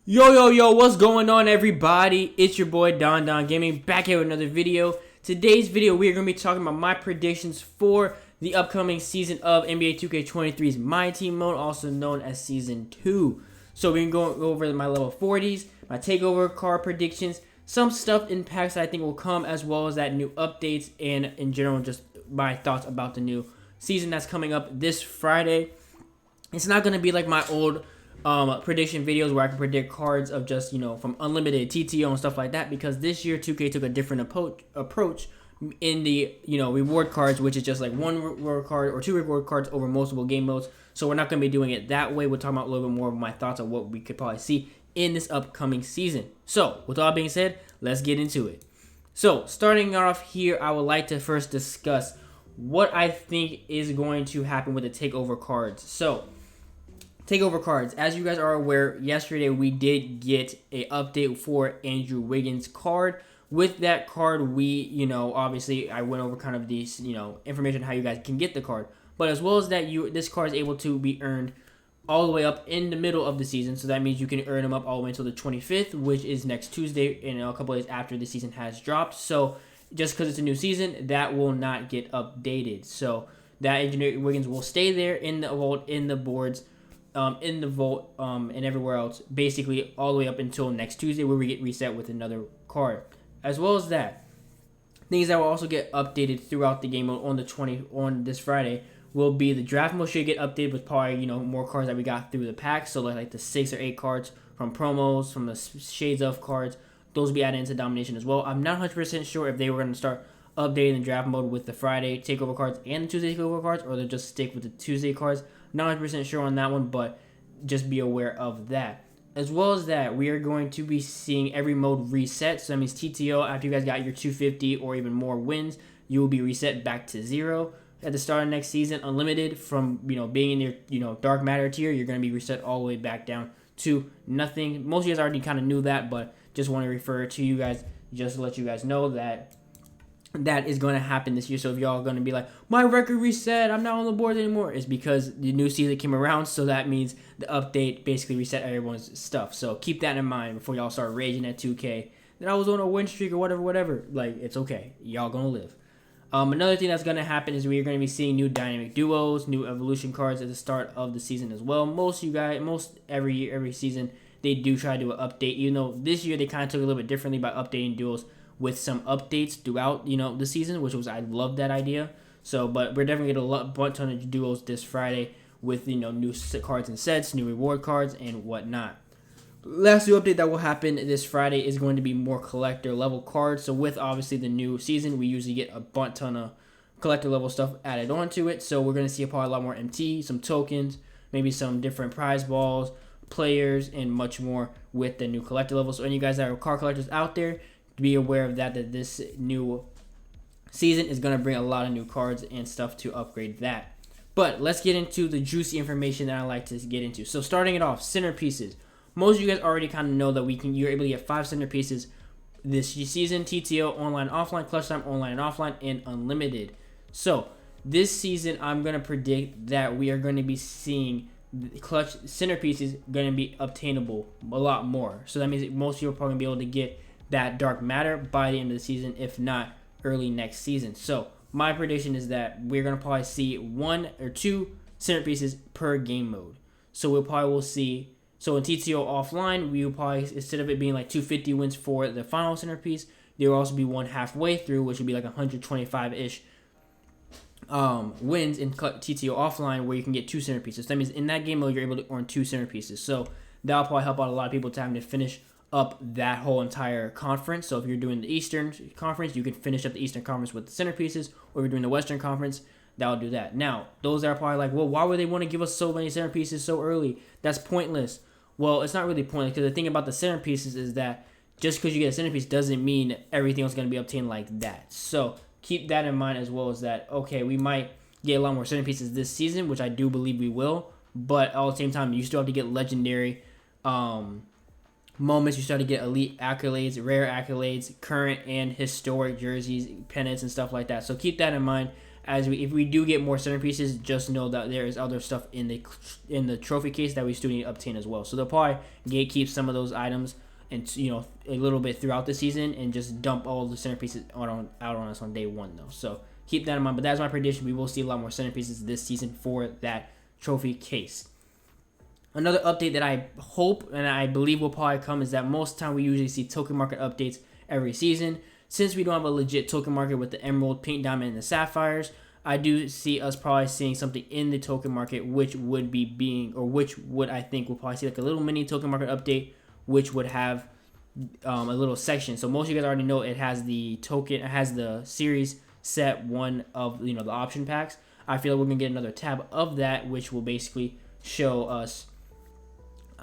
Yo, what's going on, everybody? It's your boy DonDon Gaming back here with another video. Today's video, we are going to be talking about my predictions for the upcoming season of NBA 2K23's Myteam mode, also known as Season 2. So we're going to go over my level 40s, my Takeover card predictions, some stuff in packs that I think will come, as well as that new updates, and in general, just my thoughts about the new season that's coming up this Friday. It's not going to be like my old prediction videos where I can predict cards of just, from unlimited TTO and stuff like that, because this year 2K took a different approach in the, reward cards, which is just like one reward card or two reward cards over multiple game modes. So we're not going to be doing it that way. We're talking about a little bit more of my thoughts on what we could probably see in this upcoming season. So with all being said, let's get into it. So starting off here, I would like to first discuss what I think is going to happen with the Takeover cards. So Takeover cards. As you guys are aware, yesterday we did get a update for Andrew Wiggins card. With that card, we, obviously I went over kind of these, information how you guys can get the card. But as well as that, this card is able to be earned all the way up in the middle of the season. So that means you can earn them up all the way until the 25th, which is next Tuesday, and a couple days after the season has dropped. So just because it's a new season, that will not get updated. So that Andrew Wiggins will stay there in the vault, in the boards, in the vault, and everywhere else, basically all the way up until next Tuesday, where we get reset with another card. As well as that, things that will also get updated throughout the game on this Friday will be the draft mode should get updated with probably more cards that we got through the pack. So like the 6 or 8 cards from promos, from the shades of cards, those will be added into domination as well. I'm not 100% sure if they were going to start updating the draft mode with the Friday takeover cards and the Tuesday takeover cards, or they'll just stick with the Tuesday cards. Not 100% sure on that one, but just be aware of that. As well as that, we are going to be seeing every mode reset. So that means TTO, after you guys got your 250 or even more wins, you will be reset back to 0. At the start of next season, unlimited, from being in your dark matter tier, you're going to be reset all the way back down to nothing. Most of you guys already kind of knew that, but just want to refer to you guys just to let you guys know that that is going to happen this year. So if y'all are going to be like, my record reset, I'm not on the board anymore, it's because the new season came around. So that means the update basically reset everyone's stuff. So keep that in mind before y'all start raging at 2K that I was on a win streak or whatever. Like, it's okay. Y'all going to live. Another thing that's going to happen is we are going to be seeing new dynamic duos, new evolution cards at the start of the season as well. Most every season, they do try to do an update. Even though this year they kind of took a little bit differently by updating duos with some updates throughout, the season, I love that idea. So, but we're definitely going to get a bunch of duos this Friday with, new cards and sets, new reward cards, and whatnot. Last new update that will happen this Friday is going to be more collector level cards. So with obviously the new season, we usually get a bunch of collector level stuff added onto it. So we're going to see probably a lot more MT, some tokens, maybe some different prize balls, players, and much more with the new collector level. So any of you guys that are card collectors out there, be aware of that this new season is going to bring a lot of new cards and stuff to upgrade that. But let's get into the juicy information that I like to get into. So starting it off, centerpieces. Most of you guys already kind of know that you're able to get 5 centerpieces this season: TTO, online, offline, clutch time, online and offline, and unlimited. So this season, I'm going to predict that we are going to be seeing clutch centerpieces going to be obtainable a lot more. So that means most people are probably going to be able to get that dark matter by the end of the season, if not early next season. So my prediction is that we're going to probably see 1 or 2 centerpieces per game mode. So will see. So in TTO offline, we will probably, instead of it being like 250 wins for the final centerpiece, there will also be one halfway through, which would be like 125-ish wins in TTO offline, where you can get 2 centerpieces. That means in that game mode, you're able to earn 2 centerpieces. So that'll probably help out a lot of people to having to finish up that whole entire conference. So if you're doing the Eastern Conference, you can finish up the Eastern Conference with the centerpieces, or if you're doing the Western Conference, that'll do that. Now, those that are probably like, well, why would they want to give us so many centerpieces so early? That's pointless. Well, it's not really pointless, because the thing about the centerpieces is that just because you get a centerpiece doesn't mean everything else is going to be obtained like that. So keep that in mind, as well as that, okay, we might get a lot more centerpieces this season, which I do believe we will, but at the same time, you still have to get legendary moments. You start to get elite accolades, rare accolades, current and historic jerseys, pennants, and stuff like that. So keep that in mind if we do get more centerpieces, just know that there is other stuff in the trophy case that we still need to obtain as well. So they'll probably gatekeep some of those items and a little bit throughout the season and just dump all the centerpieces out on us on day one though. So keep that in mind. But that's my prediction. We will see a lot more centerpieces this season for that trophy case. Another update that I hope and I believe will probably come is that most of the time we usually see token market updates every season. Since we don't have a legit token market with the emerald, pink diamond, and the sapphires, I do see us probably seeing something in the token market which would I think we'll probably see like a little mini token market update, which would have a little section. So most of you guys already know it has the series set 1 of the option packs. I feel like we're gonna get another tab of that, which will basically show us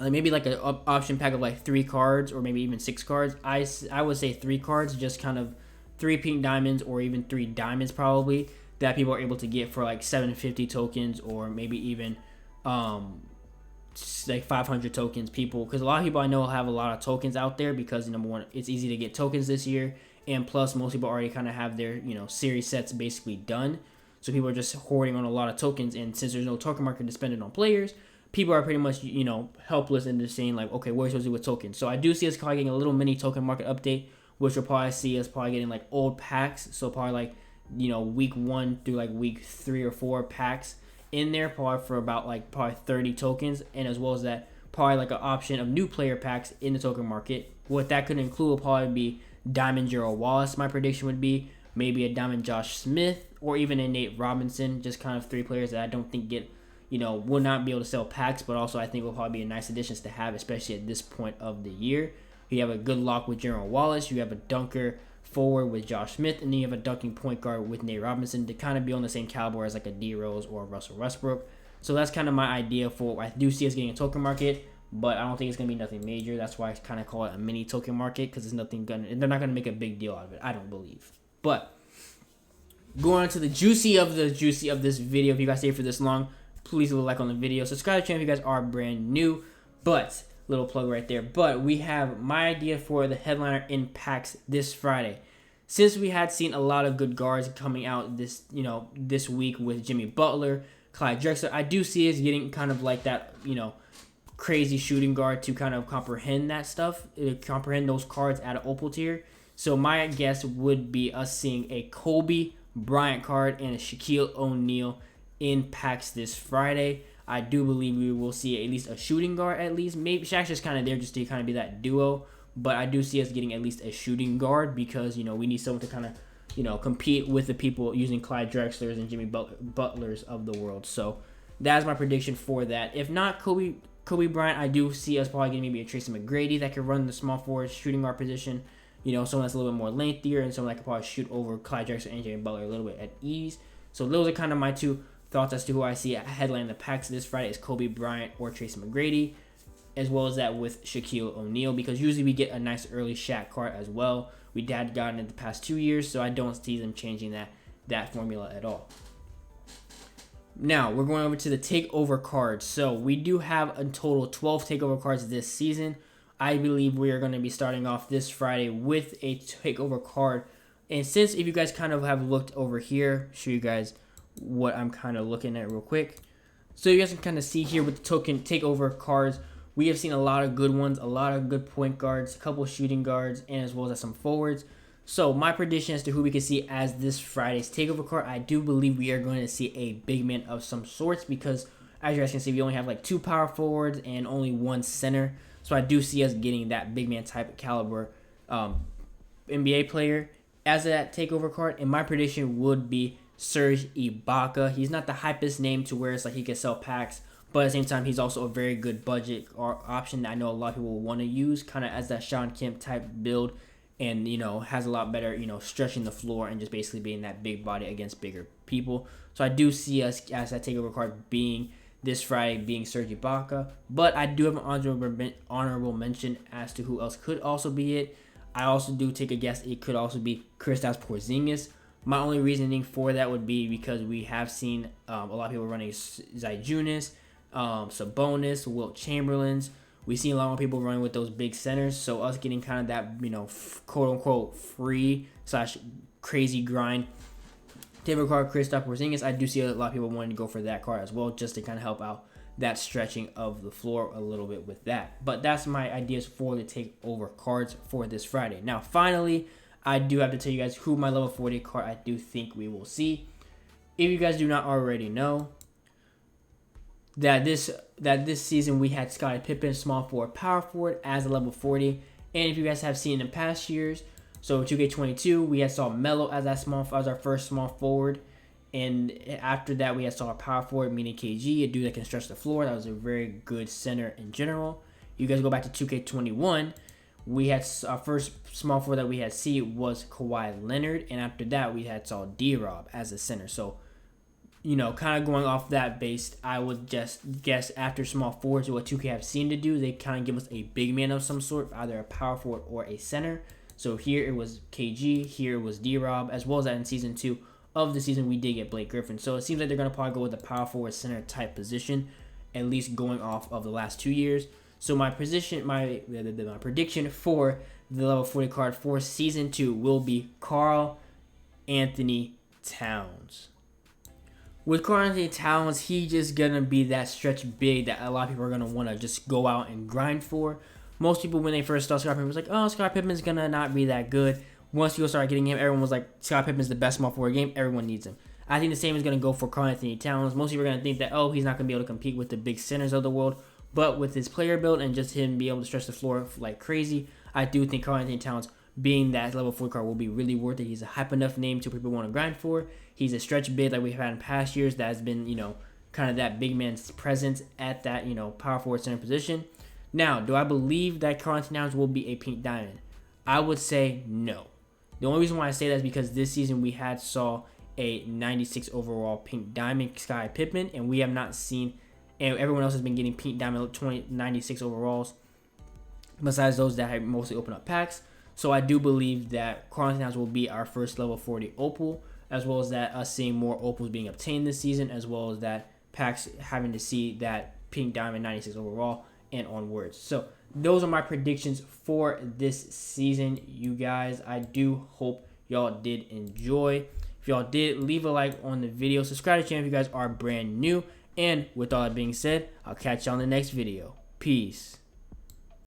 maybe like an option pack of like 3 cards or maybe even 6 cards. I would say 3 cards, just kind of 3 pink diamonds or even 3 diamonds probably that people are able to get for like 750 tokens or maybe even like 500 tokens. Because a lot of people I know have a lot of tokens out there because number one, it's easy to get tokens this year, and plus most people already kind of have their series sets basically done. So people are just hoarding on a lot of tokens, and since there's no token market to spend it on players, people are pretty much, helpless and just saying like, okay, what are we supposed to do with tokens? So I do see us probably getting a little mini token market update, which will probably see us probably getting like old packs. So probably like, week 1 through like week 3 or 4 packs in there, probably for about like probably 30 tokens, and as well as that, probably like an option of new player packs in the token market. What that could include will probably be Diamond Gerald Wallace. My prediction would be maybe a Diamond Josh Smith or even a Nate Robinson. Just kind of 3 players that I don't think will not be able to sell packs, but also I think will probably be a nice additions to have, especially at this point of the year. You have a good lock with Gerald Wallace. You have a dunker forward with Josh Smith, and then you have a dunking point guard with Nate Robinson to kind of be on the same caliber as like a D Rose or a Russell Westbrook. So that's kind of my idea for. I do see us getting a token market, but I don't think it's gonna be nothing major. That's why I kind of call it a mini token market, because they're not gonna make a big deal out of it. I don't believe. But going on to the juicy of this video, if you guys stay for this long, please leave a like on the video. Subscribe to the channel if you guys are brand new. But little plug right there. But we have my idea for the headliner in packs this Friday. Since we had seen a lot of good guards coming out this week with Jimmy Butler, Clyde Drexler, I do see us getting kind of like that, crazy shooting guard to kind of comprehend that stuff, comprehend those cards at an opal tier. So my guess would be us seeing a Kobe Bryant card and a Shaquille O'Neal in packs this Friday. I do believe we will see at least a shooting guard at least. Maybe Shaq's just kind of there just to kind of be that duo. But I do see us getting at least a shooting guard because, we need someone to kind of, compete with the people using Clyde Drexlers and Jimmy Butlers of the world. So that's my prediction for that. If not Kobe Bryant, I do see us probably getting maybe a Tracy McGrady that could run the small forward shooting guard position. Someone that's a little bit more lengthier and someone that could probably shoot over Clyde Drexler and Jimmy Butler a little bit at ease. So those are kind of my 2 thoughts as to who I see headlining the packs this Friday is Kobe Bryant or Tracy McGrady, as well as that with Shaquille O'Neal, because usually we get a nice early Shaq card as well. We had gotten it the past 2 years, so I don't see them changing that formula at all. Now, we're going over to the Takeover cards. So we do have a total 12 Takeover cards this season. I believe we are going to be starting off this Friday with a Takeover card. And since if you guys kind of have looked over here, show you guys what I'm kind of looking at real quick. So you guys can kind of see here with the token Takeover cards, we have seen a lot of good ones, a lot of good point guards, a couple shooting guards, and as well as some forwards. So my prediction as to who we can see as this Friday's Takeover card, I do believe we are going to see a big man of some sorts because, as you guys can see, we only have like 2 power forwards and only 1 center. So I do see us getting that big man type of caliber NBA player as that Takeover card, and my prediction would be Serge Ibaka. He's not the hypest name to where it's like he can sell packs, but at the same time, he's also a very good budget option that I know a lot of people will want to use, kind of as that Sean Kemp type build, and has a lot better stretching the floor and just basically being that big body against bigger people. So I do see us as that Takeover card being this Friday being Serge Ibaka, but I do have an honorable mention as to who else could also be it. I also do take a guess it could also be Kristaps Porzingis. My only reasoning for that would be because we have seen a lot of people running Zyjunas, Sabonis, Wilt Chamberlains. We've seen a lot more people running with those big centers, so us getting kind of that, quote-unquote free / crazy grind Takeover card, Kristaps Porzingis. I do see a lot of people wanting to go for that card as well, just to kind of help out that stretching of the floor a little bit with that. But that's my ideas for the Takeover cards for this Friday. Now, finally, I do have to tell you guys who my level 40 card I do think we will see. If you guys do not already know, that this season we had Scottie Pippen, small forward, power forward, as a level 40. And if you guys have seen in past years, so 2K22, we had saw Melo as our first small forward. And after that, we had saw a power forward, meaning KG, a dude that can stretch the floor. That was a very good center in general. You guys go back to 2K21, we had our first small forward that we had see was Kawhi Leonard. And after that, we had saw D-Rob as a center. So, you know, kind of going off that base, I would just guess after small forwards, what 2K have seen to do, they kind of give us a big man of some sort, either a power forward or a center. So here it was KG, here it was D-Rob, as well as that in Season 2 of the season, we did get Blake Griffin. So it seems like they're going to probably go with the power forward center type position, at least going off of the last 2 years. So my prediction for the level 40 card for Season 2 will be Karl Anthony Towns. With Karl Anthony Towns, he's just going to be that stretch big that a lot of people are going to want to just go out and grind for. Most people, when they first saw Scottie Pippen, was like, oh, Scottie Pippen's going to not be that good. Once people started getting him, everyone was like, Scottie Pippen's the best small forward game. Everyone needs him. I think the same is going to go for Karl Anthony Towns. Most people are going to think that, oh, he's not going to be able to compete with the big centers of the world. But with his player build and just him being able to stretch the floor like crazy, I do think Karl Anthony Towns being that level 4 card will be really worth it. He's a hype enough name to people want to grind for. He's a stretch big like we've had in past years that has been, you know, kind of that big man's presence at that, you know, power forward center position. Now, do I believe that Karl Anthony Towns will be a pink diamond? I would say no. The only reason why I say that is because this season we had saw a 96 overall pink diamond Scottie Pippen, and we have not seen, and everyone else has been getting pink diamond 96 overalls besides those that have mostly opened up packs. So I do believe that Karl Anthony Towns will be our first level 40 opal, as well as that us seeing more opals being obtained this season, as well as that packs having to see that pink diamond 96 overall and onwards. So those are my predictions for this season, you guys. I do hope y'all did enjoy. If y'all did, leave a like on the video. Subscribe to the channel if you guys are brand new. And with all that being said, I'll catch you on the next video. Peace.